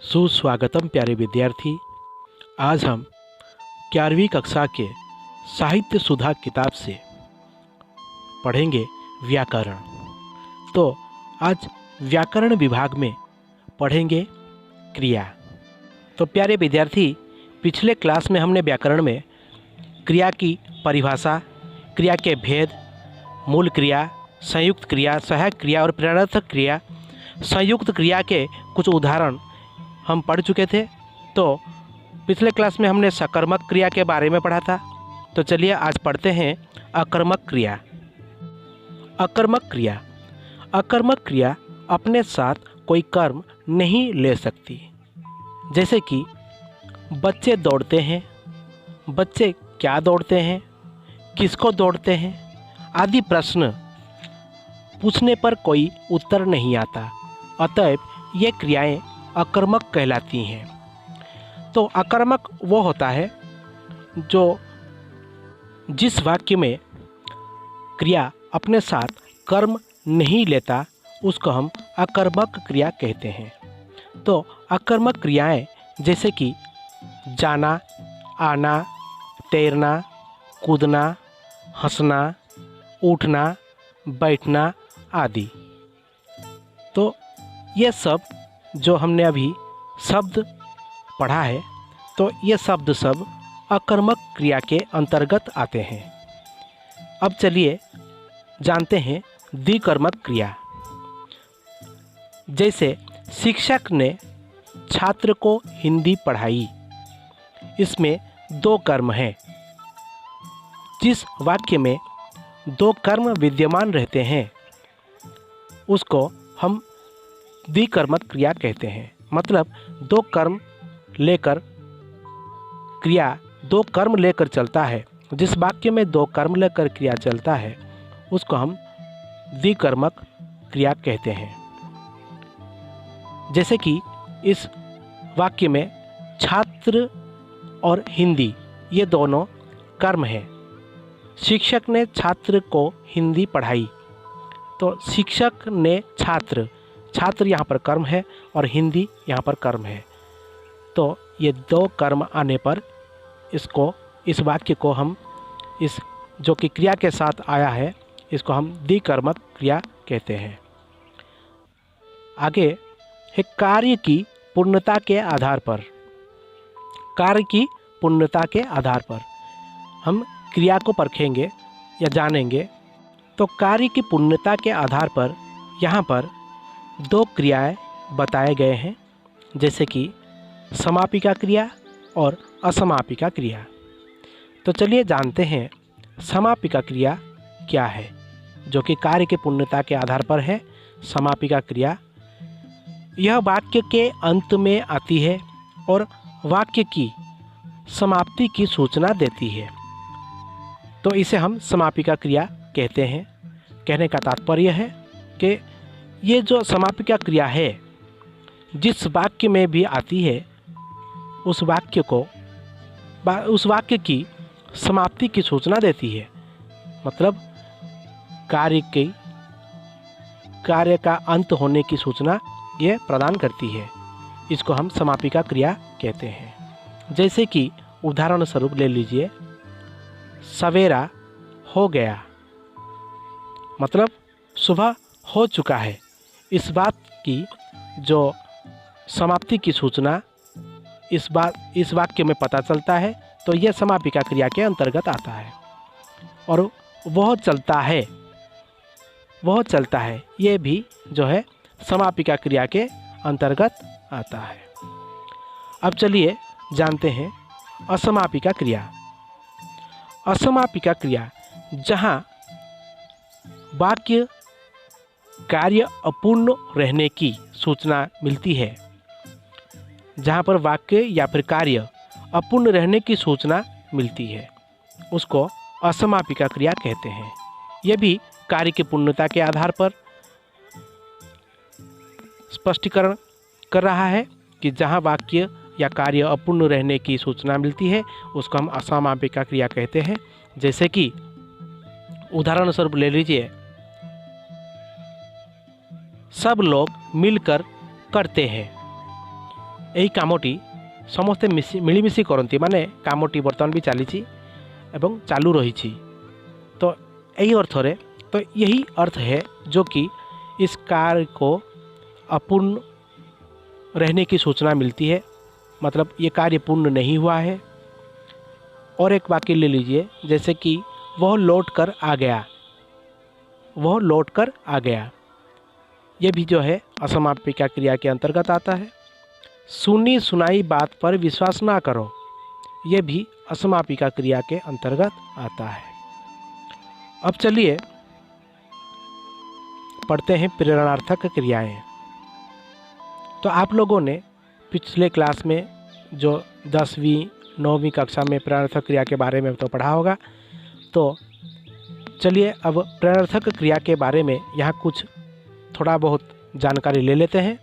सुस्वागतम प्यारे विद्यार्थी। आज हम 11वीं कक्षा के साहित्य सुधा किताब से पढ़ेंगे व्याकरण। तो आज व्याकरण विभाग में पढ़ेंगे क्रिया। तो प्यारे विद्यार्थी, पिछले क्लास में हमने व्याकरण में क्रिया की परिभाषा, क्रिया के भेद, मूल क्रिया, संयुक्त क्रिया, सहायक क्रिया और प्रेरणार्थक क्रिया, संयुक्त क्रिया के कुछ उदाहरण हम पढ़ चुके थे। तो पिछले क्लास में हमने सकर्मक क्रिया के बारे में पढ़ा था। तो चलिए आज पढ़ते हैं अकर्मक क्रिया। अकर्मक क्रिया, अकर्मक क्रिया अपने साथ कोई कर्म नहीं ले सकती। जैसे कि बच्चे दौड़ते हैं, बच्चे क्या दौड़ते हैं, किसको दौड़ते हैं आदि प्रश्न पूछने पर कोई उत्तर नहीं आता। अतएव ये क्रियाएं अकर्मक कहलाती हैं। तो अकर्मक वो होता है जो जिस वाक्य में क्रिया अपने साथ कर्म नहीं लेता, उसको हम अकर्मक क्रिया कहते हैं। तो अकर्मक क्रियाएं जैसे कि जाना, आना, तैरना, कूदना, हंसना, उठना, बैठना आदि। तो ये सब जो हमने अभी शब्द पढ़ा है, तो ये शब्द सब अकर्मक क्रिया के अंतर्गत आते हैं। अब चलिए जानते हैं द्विकर्मक क्रिया। जैसे शिक्षक ने छात्र को हिंदी पढ़ाई, इसमें दो कर्म हैं। जिस वाक्य में दो कर्म विद्यमान रहते हैं उसको हम द्विकर्मक क्रिया कहते हैं। मतलब दो कर्म लेकर क्रिया, दो कर्म लेकर चलता है। जिस वाक्य में दो कर्म लेकर क्रिया चलता है उसको हम द्विकर्मक क्रिया कहते हैं। जैसे कि इस वाक्य में छात्र और हिंदी ये दोनों कर्म हैं। शिक्षक ने छात्र को हिंदी पढ़ाई, तो शिक्षक ने छात्र, छात्र यहाँ पर कर्म है और हिंदी यहाँ पर कर्म है। तो ये दो कर्म आने पर इस वाक्य को हम, इस जो कि क्रिया के साथ आया है, इसको हम द्विकर्मक क्रिया कहते हैं। आगे है कार्य की पूर्णता के आधार पर। कार्य की पूर्णता के आधार पर हम क्रिया को परखेंगे या जानेंगे। तो कार्य की पूर्णता के आधार पर यहाँ पर दो क्रियाएं बताए गए हैं, जैसे कि समापिका क्रिया और असमापिका क्रिया। तो चलिए जानते हैं समापिका क्रिया क्या है, जो कि कार्य के पूर्णता के आधार पर है। समापिका क्रिया यह वाक्य के अंत में आती है और वाक्य की समाप्ति की सूचना देती है। तो इसे हम समापिका क्रिया कहते हैं। कहने का तात्पर्य है कि ये जो समापिका क्रिया है, जिस वाक्य में भी आती है उस वाक्य की समाप्ति की सूचना देती है। मतलब कार्य का अंत होने की सूचना ये प्रदान करती है। इसको हम समापिका क्रिया कहते हैं। जैसे कि उदाहरण स्वरूप ले लीजिए, सवेरा हो गया, मतलब सुबह हो चुका है। इस बात की जो समाप्ति की सूचना इस वाक्य में पता चलता है, तो यह समापिका क्रिया के अंतर्गत आता है। और वह चलता है ये भी जो है समापिका क्रिया के अंतर्गत आता है। अब चलिए जानते हैं असमापिका क्रिया। असमापिका क्रिया जहाँ वाक्य कार्य अपूर्ण रहने की सूचना मिलती है, जहाँ पर वाक्य या फिर कार्य अपूर्ण रहने की सूचना मिलती है, उसको असमापिका क्रिया कहते हैं। यह भी कार्य की पूर्णता के आधार पर स्पष्टीकरण कर रहा है कि जहाँ वाक्य या कार्य अपूर्ण रहने की सूचना मिलती है उसको हम असमापिका क्रिया कहते हैं। जैसे कि उदाहरण स्वरूप ले लीजिए, सब लोग मिलकर करते हैं। यही कामटी समस्ते मिलीमिशि करती माने कामटी बर्तमान भी चली एवं चालू रही। तो यही अर्थ रे तो यही अर्थ है जो कि इस कार्य को अपूर्ण रहने की सूचना मिलती है, मतलब ये कार्य पूर्ण नहीं हुआ है। और एक वाक्य ले लीजिए, जैसे कि वह लौट कर आ गया, वह लौट कर आ गया, ये भी जो है असमापिका क्रिया के अंतर्गत आता है। सुनी सुनाई बात पर विश्वास ना करो, ये भी असमापिका क्रिया के अंतर्गत आता है। अब चलिए पढ़ते हैं प्रेरणार्थक क्रियाएं। तो आप लोगों ने पिछले क्लास में जो 10वीं 9वीं कक्षा में प्रेरणार्थक क्रिया के बारे में तो पढ़ा होगा। तो चलिए अब प्रेरणार्थक क्रिया के बारे में यहाँ कुछ थोड़ा बहुत जानकारी ले लेते हैं,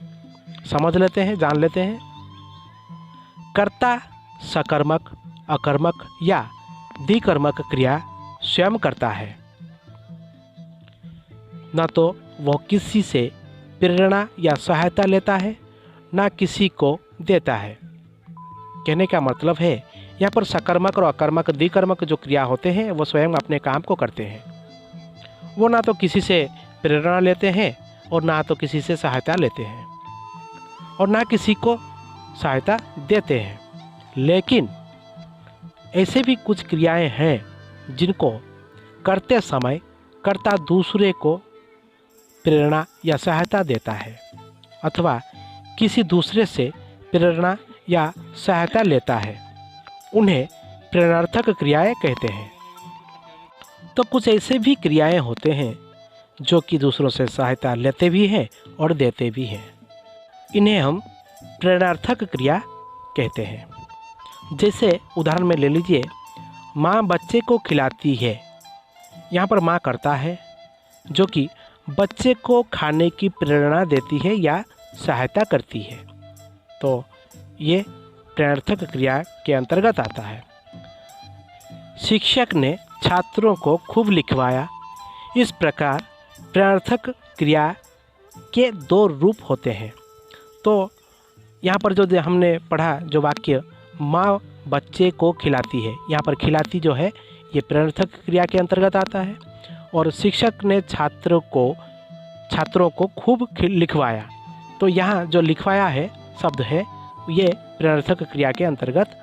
समझ लेते हैं, जान लेते हैं। कर्ता सकर्मक, अकर्मक या द्विकर्मक क्रिया स्वयं करता है, न तो वह किसी से प्रेरणा या सहायता लेता है, न किसी को देता है। कहने का मतलब है यहाँ पर सकर्मक और अकर्मक द्विकर्मक जो क्रिया होते हैं वो स्वयं अपने काम को करते हैं। वो ना तो किसी से प्रेरणा लेते हैं और ना तो किसी से सहायता लेते हैं और ना किसी को सहायता देते हैं। लेकिन ऐसे भी कुछ क्रियाएं हैं जिनको करते समय कर्ता दूसरे को प्रेरणा या सहायता देता है अथवा किसी दूसरे से प्रेरणा या सहायता लेता है, उन्हें प्रेरणार्थक क्रियाएं कहते हैं। तो कुछ ऐसे भी क्रियाएं होते हैं जो कि दूसरों से सहायता लेते भी हैं और देते भी हैं, इन्हें हम प्रेरणार्थक क्रिया कहते हैं। जैसे उदाहरण में ले लीजिए, माँ बच्चे को खिलाती है। यहाँ पर माँ करता है जो कि बच्चे को खाने की प्रेरणा देती है या सहायता करती है, तो ये प्रेरणार्थक क्रिया के अंतर्गत आता है। शिक्षक ने छात्रों को खूब लिखवाया। इस प्रकार प्रेरणार्थक क्रिया के 2 रूप होते हैं। तो यहाँ पर जो हमने पढ़ा जो वाक्य, माँ बच्चे को खिलाती है, यहाँ पर खिलाती जो है ये प्रेरणार्थक क्रिया के अंतर्गत आता है। और शिक्षक ने छात्रों को खूब लिखवाया, तो यहाँ जो लिखवाया है शब्द है ये प्रेरणार्थक क्रिया के अंतर्गत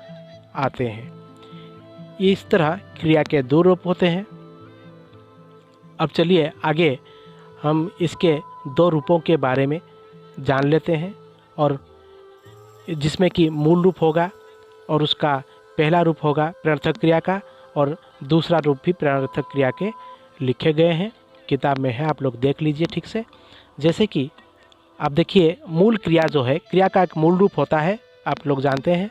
आते हैं। इस तरह क्रिया के 2 रूप होते हैं। अब चलिए आगे हम इसके 2 रूपों के बारे में जान लेते हैं, और जिसमें कि मूल रूप होगा और उसका पहला रूप होगा प्रेरणार्थक क्रिया का, और दूसरा रूप भी प्रेरणार्थक क्रिया के लिखे गए हैं, किताब में है, आप लोग देख लीजिए ठीक से। जैसे कि आप देखिए, मूल क्रिया जो है, क्रिया का एक मूल रूप होता है, आप लोग जानते हैं।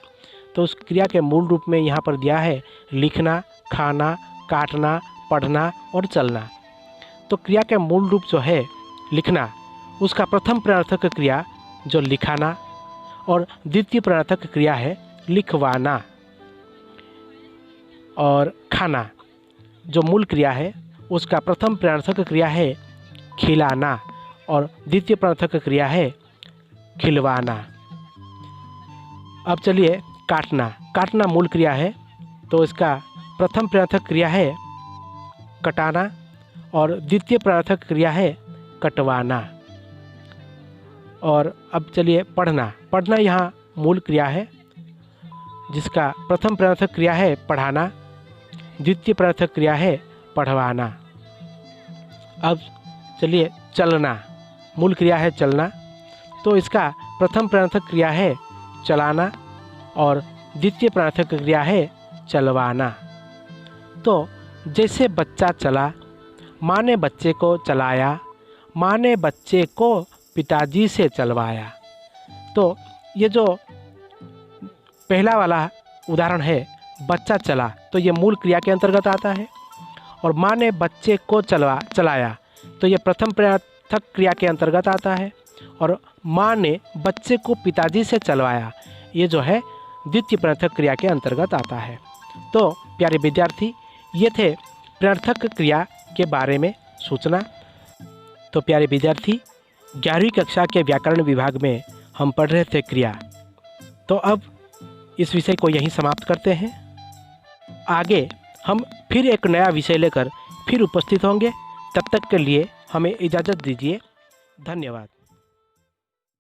तो उस क्रिया के मूल रूप में यहाँ पर दिया है लिखना, खाना, काटना, पढ़ना और चलना। तो क्रिया के मूल रूप जो है लिखना, उसका प्रथम प्रेरणार्थक क्रिया जो लिखाना, और द्वितीय प्रेरणार्थक क्रिया है लिखवाना। और खाना जो मूल क्रिया है उसका प्रथम प्रेरणार्थक क्रिया है खिलाना, और द्वितीय प्रेरणार्थक क्रिया है खिलवाना। अब चलिए काटना। काटना मूल क्रिया है, तो इसका प्रथम प्रेरणार्थक क्रिया है कटाना और द्वितीय प्रेरणार्थक क्रिया है कटवाना। और अब चलिए पढ़ना। पढ़ना यहाँ मूल क्रिया है, जिसका प्रथम प्रेरणार्थक क्रिया है पढ़ाना, द्वितीय प्रेरणार्थक क्रिया है पढ़वाना। अब चलिए चलना। मूल क्रिया है चलना, तो इसका प्रथम प्रेरणार्थक क्रिया है चलाना और द्वितीय प्रेरणार्थक क्रिया है चलवाना। तो जैसे बच्चा चला, माँ ने बच्चे को चलाया, माँ ने बच्चे को पिताजी से चलवाया। तो ये जो पहला वाला उदाहरण है बच्चा चला, तो ये मूल क्रिया के अंतर्गत आता है, और माँ ने बच्चे को चलाया, तो ये प्रथम प्रेरणार्थक क्रिया के अंतर्गत आता है, और माँ ने बच्चे को पिताजी से चलवाया, ये जो है द्वितीय प्रेरणार्थक क्रिया के अंतर्गत आता है। तो प्यारे विद्यार्थी, ये थे प्रेरणार्थक क्रिया के बारे में सूचना। तो प्यारे विद्यार्थी, 11वीं कक्षा के व्याकरण विभाग में हम पढ़ रहे थे क्रिया। तो अब इस विषय को यहीं समाप्त करते हैं। आगे हम फिर एक नया विषय लेकर फिर उपस्थित होंगे। तब तक के लिए हमें इजाज़त दीजिए। धन्यवाद।